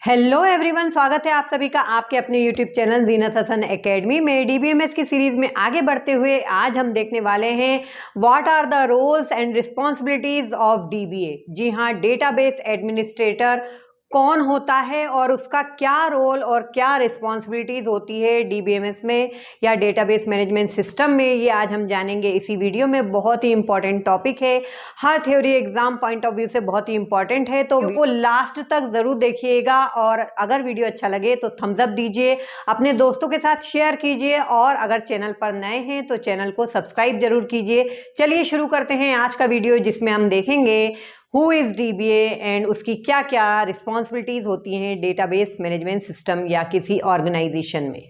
Hello everyone, स्वागत है आप सभी का आपके अपने YouTube channel Zeenat Hasan academy में। डीबीएमएस की सीरीज में आगे बढ़ते हुए आज हम देखने वाले हैं what are the roles and responsibilities of DBA. जी हाँ, डेटाबेस एडमिनिस्ट्रेटर कौन होता है और उसका क्या रोल और क्या रिस्पॉन्सिबिलिटीज होती है डीबीएमएस में या डेटाबेस मैनेजमेंट सिस्टम में, ये आज हम जानेंगे इसी वीडियो में। बहुत ही इंपॉर्टेंट टॉपिक है, हर theory exam point of view से बहुत ही इंपॉर्टेंट है, तो वो लास्ट तक जरूर देखिएगा। और अगर वीडियो अच्छा लगे तो थम्स अप दीजिए, अपने दोस्तों के साथ शेयर कीजिए और अगर चैनल पर नए हैं तो चैनल को सब्सक्राइब जरूर कीजिए। चलिए शुरू करते हैं आज का वीडियो, जिसमें हम देखेंगे हु इज डीबीए एंड उसकी क्या क्या रिस्पॉन्सिबिलिटीज होती हैं डेटाबेस मैनेजमेंट सिस्टम या किसी ऑर्गेनाइजेशन में।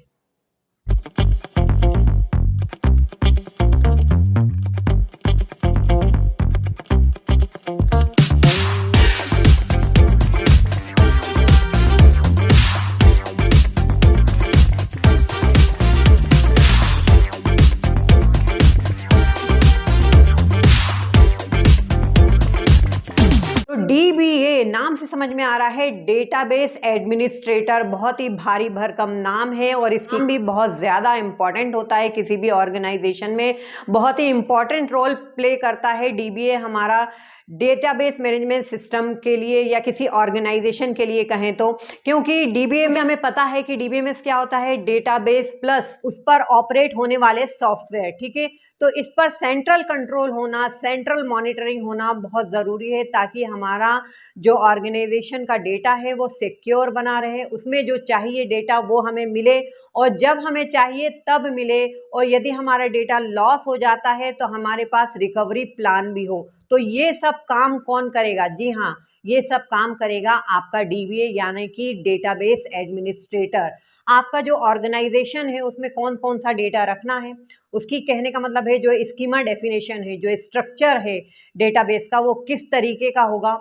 डीबीए नाम से समझ में आ रहा है, डेटाबेस एडमिनिस्ट्रेटर। बहुत ही भारी भरकम नाम है और इसकी भी बहुत ज्यादा इंपॉर्टेंट होता है किसी भी ऑर्गेनाइजेशन में, बहुत ही इंपॉर्टेंट रोल प्ले करता है डीबीए हमारा डेटाबेस मैनेजमेंट सिस्टम के लिए या किसी ऑर्गेनाइजेशन के लिए कहें तो। क्योंकि डीबीए में हमें पता है कि डीबीएमएस क्या होता है, डेटाबेस प्लस उस पर ऑपरेट होने वाले सॉफ्टवेयर। ठीक है, तो इस पर सेंट्रल कंट्रोल होना, सेंट्रल मॉनिटरिंग होना बहुत ज़रूरी है, ताकि हमारा जो ऑर्गेनाइजेशन का डेटा है वो सिक्योर बना रहे, उसमें जो चाहिए डेटा वो हमें मिले और जब हमें चाहिए तब मिले। और यदि हमारा डेटा लॉस हो जाता है तो हमारे पास रिकवरी प्लान भी हो। तो ये सब काम कौन करेगा? जी हाँ, ये सब काम करेगा आपका डीबीए यानी कि डेटाबेस एडमिनिस्ट्रेटर। आपका जो ऑर्गेनाइजेशन है उसमें कौन कौन सा डेटा रखना है, उसकी कहने का मतलब है जो स्कीमा डेफिनेशन है, जो स्ट्रक्चर है डेटाबेस का, वो किस तरीके का होगा,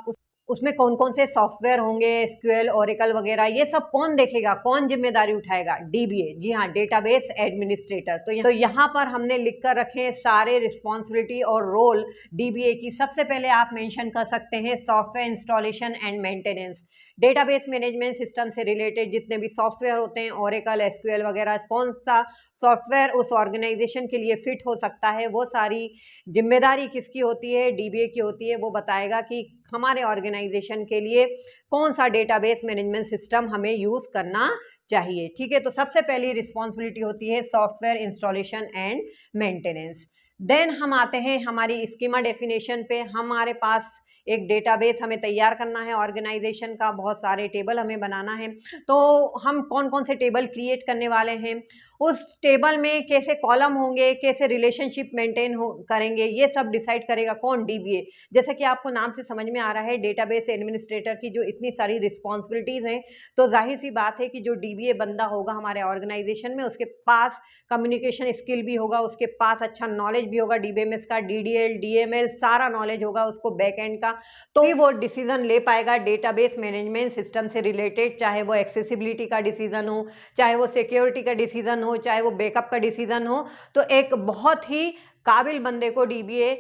उसमें कौन कौन से सॉफ्टवेयर होंगे, एसक्यूएल, ओरेकल वगैरह, ये सब कौन देखेगा, कौन जिम्मेदारी उठाएगा? डीबीए। जी हाँ, डेटाबेस एडमिनिस्ट्रेटर। तो यहाँ पर हमने लिख कर रखे सारे रिस्पॉन्सिबिलिटी और रोल डीबीए की। सबसे पहले आप मेंशन कर सकते हैं software installation and maintenance. Database management system से रिलेटेड जितने भी सॉफ्टवेयर होते हैं, ओरेकल, एसक्यूएल वगैरह, कौन सा सॉफ्टवेयर उस ऑर्गेनाइजेशन के लिए फिट हो सकता है, वो सारी जिम्मेदारी किसकी होती है? डीबीए की होती है। वो बताएगा कि हमारे ऑर्गेनाइजेशन के लिए कौन सा डेटाबेस मैनेजमेंट सिस्टम हमें यूज करना चाहिए। ठीक है, तो सबसे पहली रिस्पॉन्सिबिलिटी होती है software installation and maintenance. Then हम आते हैं हमारी स्कीमा डेफिनेशन पे। हमारे पास एक डेटाबेस हमें तैयार करना है ऑर्गेनाइजेशन का, बहुत सारे टेबल हमें बनाना है। तो हम कौन कौन से टेबल क्रिएट करने वाले हैं, उस टेबल में कैसे कॉलम होंगे, कैसे रिलेशनशिप मेंटेन करेंगे, ये सब डिसाइड करेगा कौन? डीबीए। जैसे कि आपको नाम से समझ में आ रहा है, डेटाबेस एडमिनिस्ट्रेटर की जो इतनी सारी रिस्पॉन्सिबिलिटीज हैं, तो जाहिर सी बात है कि जो डीबीए बंदा होगा हमारे ऑर्गेनाइजेशन में, उसके पास कम्युनिकेशन स्किल भी होगा, उसके पास अच्छा नॉलेज भी होगा डीबीएमएस का, डीडीएल, डीएमएल, सारा नॉलेज होगा उसको बैक एंड का। तो ही वो डिसीजन ले पाएगा डेटाबेस मैनेजमेंट सिस्टम से रिलेटेड, चाहे वो एक्सेसिबिलिटी का डिसीजन हो, चाहे वो सिक्योरिटी का डिसीजन हो, चाहे वो बैकअप का डिसीजन हो। तो एक बहुत ही काबिल बंदे को DBA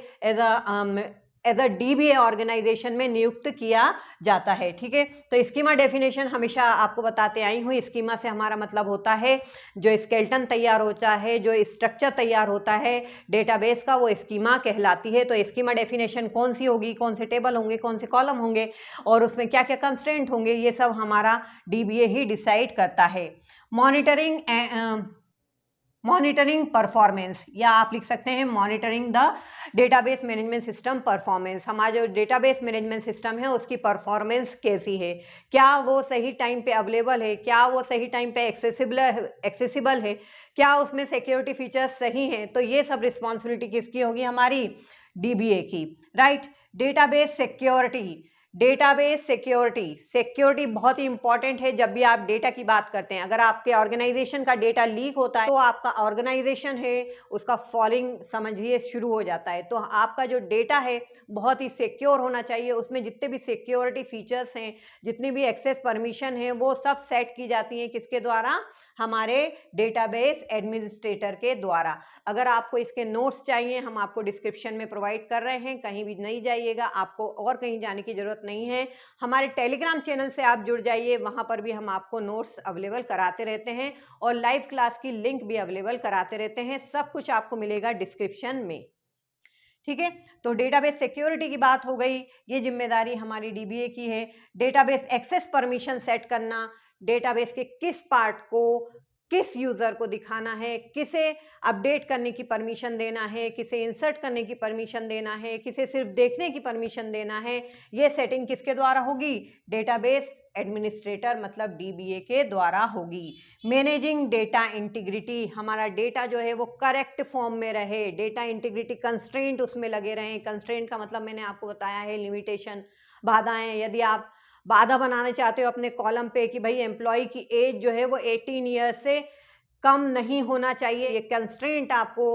as a DBA organisation में नियुक्त किया जाता है। ठीक है, तो स्कीमा डेफिनेशन हमेशा आपको बताते आई हूँ। स्कीमा से हमारा मतलब होता है जो स्केलेटन तैयार होता है, जो स्ट्रक्चर तैयार होता है डेटाबेस का, वो स्कीमा कहलाती है। तो स्कीमा डेफिनेशन कौन सी होगी, कौन से टेबल होंगे, कौन से कॉलम होंगे और उसमें क्या क्या कंस्ट्रेंट होंगे, ये सब हमारा डीबीए ही डिसाइड करता है। मॉनिटरिंग परफॉर्मेंस, या आप लिख सकते हैं monitoring the database management system performance. हमारा जो डेटाबेस मैनेजमेंट सिस्टम है उसकी परफॉर्मेंस कैसी है, क्या वो सही टाइम पे अवेलेबल है, क्या वो सही टाइम पे एक्सेसिबल है, क्या उसमें सिक्योरिटी फीचर्स सही हैं। तो ये सब रिस्पॉन्सिबिलिटी किसकी होगी? हमारी डीबीए की। Right. Database security, database security बहुत ही इंपॉर्टेंट है जब भी आप डेटा की बात करते हैं। अगर आपके ऑर्गेनाइजेशन का डेटा लीक होता है तो आपका ऑर्गेनाइजेशन है उसका फॉलिंग समझिए शुरू हो जाता है। तो आपका जो डेटा है बहुत ही सिक्योर होना चाहिए, उसमें जितने भी सिक्योरिटी फीचर्स हैं, जितनी भी एक्सेस परमिशन है, वो सब सेट की जाती हैं किसके द्वारा? हमारे डेटाबेस एडमिनिस्ट्रेटर के द्वारा। अगर आपको इसके नोट्स चाहिए हम आपको डिस्क्रिप्शन में प्रोवाइड कर रहे हैं, कहीं भी नहीं जाइएगा, आपको और कहीं जाने की जरूरत नहीं है। हमारे टेलीग्राम चैनल से आप जुड़ जाइए, वहाँ पर भी हम आपको नोट्स अवेलेबल कराते रहते हैं और लाइव क्लास की लिंक भी अवेलेबल कराते रहते हैं। सब कुछ आपको मिलेगा डिस्क्रिप्शन में। ठीक है, तो डेटाबेस सिक्योरिटी की बात हो गई, ये जिम्मेदारी हमारी डीबीए की है। डेटाबेस एक्सेस परमिशन सेट करना, डेटाबेस के किस पार्ट को किस यूजर को दिखाना है, किसे अपडेट करने की परमिशन देना है, किसे इंसर्ट करने की परमिशन देना है, किसे सिर्फ देखने की परमिशन देना है, ये सेटिंग किसके द्वारा होगी? डेटाबेस एडमिनिस्ट्रेटर मतलब डीबीए के द्वारा होगी। मैनेजिंग डेटा इंटीग्रिटी, हमारा डेटा जो है वो करेक्ट फॉर्म में रहे, डेटा इंटीग्रिटी कंस्ट्रेंट उसमें लगे रहें। कंस्ट्रेंट का मतलब मैंने आपको बताया है लिमिटेशन, बाधाएं। यदि आप बाधा बनाना चाहते हो अपने कॉलम पे कि भाई एम्प्लॉय की एज जो है वो 18 ईयर से कम नहीं होना चाहिए, ये कंस्ट्रेंट आपको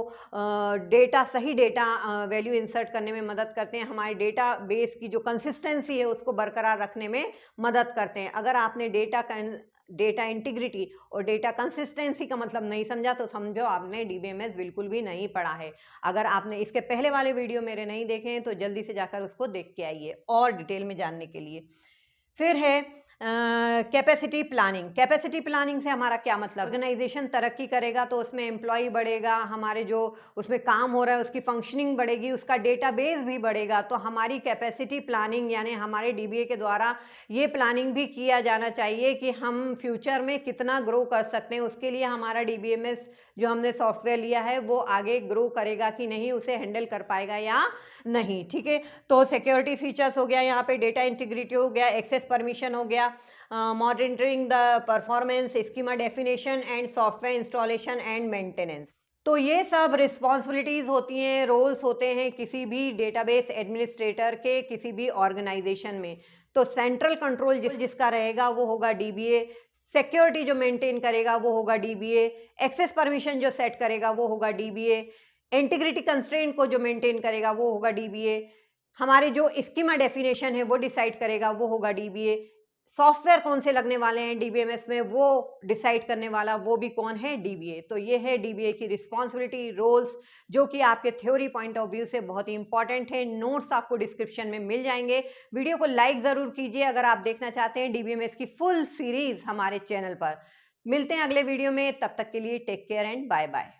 डेटा सही डेटा वैल्यू इंसर्ट करने में मदद करते हैं, हमारे डेटा बेस की जो कंसिस्टेंसी है उसको बरकरार रखने में मदद करते हैं। अगर आपने डेटा इंटीग्रिटी और डेटा कंसिस्टेंसी का मतलब नहीं समझा तो समझो आपने डीबीएमएस बिल्कुल भी नहीं पढ़ा है। अगर आपने इसके पहले वाले वीडियो मेरे नहीं देखे हैं तो जल्दी से जाकर उसको देख के आइए और डिटेल में जानने के लिए। फिर है कैपेसिटी प्लानिंग। कैपेसिटी प्लानिंग से हमारा क्या मतलब? ऑर्गेनाइजेशन तरक्की करेगा तो उसमें एम्प्लॉय बढ़ेगा, हमारे जो उसमें काम हो रहा है उसकी फंक्शनिंग बढ़ेगी, उसका डेटाबेस भी बढ़ेगा। तो हमारी कैपेसिटी प्लानिंग यानी हमारे डीबीए के द्वारा ये प्लानिंग भी किया जाना चाहिए कि हम फ्यूचर में कितना ग्रो कर सकते हैं। उसके लिए हमारा डीबीएमएस जो हमने सॉफ्टवेयर लिया है वो आगे ग्रो करेगा कि नहीं, उसे हैंडल कर पाएगा या नहीं। ठीक है, तो सिक्योरिटी फीचर्स हो गया, यहाँ पे डेटा इंटीग्रिटी हो गया, एक्सेस परमिशन हो गया, monitoring the performance, schema definition and software installation and maintenance. तो ये सब रिस्पॉन्सिबिलिटीज होती हैं, रोल्स होते हैं किसी भी डेटाबेस एडमिनिस्ट्रेटर के किसी भी ऑर्गेनाइजेशन में। तो सेंट्रल कंट्रोल जिसका रहेगा वो होगा डीबीए, सिक्योरिटी जो मेंटेन करेगा वो होगा डीबीए, एक्सेस परमिशन जो सेट करेगा वो होगा डीबीए, इंटीग्रिटी कंस्ट्रेंट को जो मेंटेन करेगा वो होगा डीबीए, हमारे जो स्कीमा डेफिनेशन है वो डिसाइड करेगा वो होगा डीबीए, सॉफ्टवेयर कौन से लगने वाले हैं डीबीएमएस में वो डिसाइड करने वाला वो भी कौन है? डीबीए। तो ये है डीबीए की रिस्पॉन्सिबिलिटी, रोल्स, जो कि आपके थ्योरी पॉइंट ऑफ व्यू से बहुत ही इंपॉर्टेंट है। नोट्स आपको डिस्क्रिप्शन में मिल जाएंगे। वीडियो को लाइक जरूर कीजिए अगर आप देखना चाहते हैं डीबीएमएस की फुल सीरीज हमारे चैनल पर। मिलते हैं अगले वीडियो में, तब तक के लिए take care and bye bye.